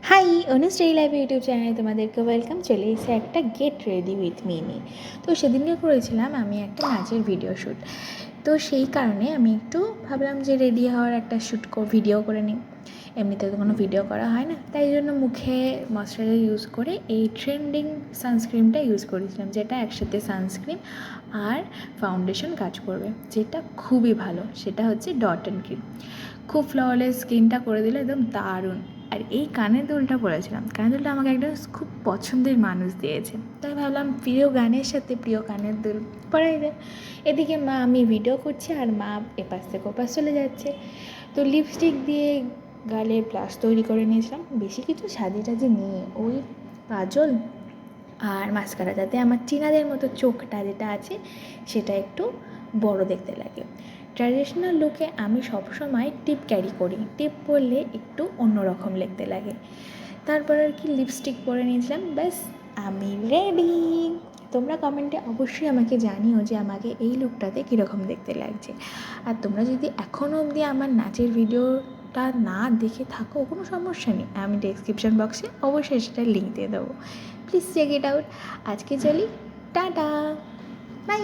High, Anushree live YouTube চ্যানেলে তোমাদেরকে welcome. চলে এসে একটা গেট রেডি উইথ মি নিয়ে। তো সেদিনকে করেছিলাম আমি একটা নাচের ভিডিও শ্যুট। তো সেই কারণে আমি একটু ভাবলাম যে রেডি হওয়ার একটা ভিডিও করে নিই। এমনিতে তো কোনো ভিডিও করা হয় না, তাই জন্য মুখে ময়শ্চারাইজার ইউজ করে এই ট্রেন্ডিং সানস্ক্রিনটা ইউজ করেছিলাম, যেটা একসাথে সানস্ক্রিন আর ফাউন্ডেশন কাজ করবে, যেটা খুবই ভালো। সেটা হচ্ছে ডট অ্যান্ড ক্রিম। খুব ফ্ললেস স্কিনটা করে দিল, একদম দারুণ। আর এই কানের দুলটা পরেছিলাম, কানের দুলটা আমাকে একটা খুব পছন্দের মানুষ দিয়েছে, তাই ভাবলাম প্রিয় গানের সাথে প্রিয় কানের দুল পরাই দেয়। এদিকে আমি ভিডিও করছি আর মা এপাশ থেকে ওপাশ চলে যাচ্ছে। তো লিপস্টিক দিয়ে গালে ব্লাশ তৈরি করে নিয়েছিলাম, বেশি কিছু সাজি টাজি নিয়ে ওই কাজল আর মাস্কারা, যাতে আমার চীনাদের মতো চোখটা যেটা আছে সেটা একটু বড় দেখতে লাগে। ট্র্যাডিশনাল লুকে আমি সবসময় টিপ ক্যারি করি, টিপ পরলে একটু অন্যরকম দেখতে লাগে। তারপর আর কি লিপস্টিক পরে নিয়েছিলাম, ব্যাস আমি রেডি। তোমরা কমেন্টে অবশ্যই আমাকে জানিও যে আমাকে এই লুকটাতে কীরকম দেখতে লাগছে। আর তোমরা যদি এখনও অবধি আমার নাচের ভিডিওটা না দেখে থাকো, কোনো সমস্যা নেই, আমি ডেসক্রিপশন বক্সে অবশ্যই সেটার লিঙ্ক দিয়ে দেবো। Please check it out. আজকে চলি, টাটা, বাই।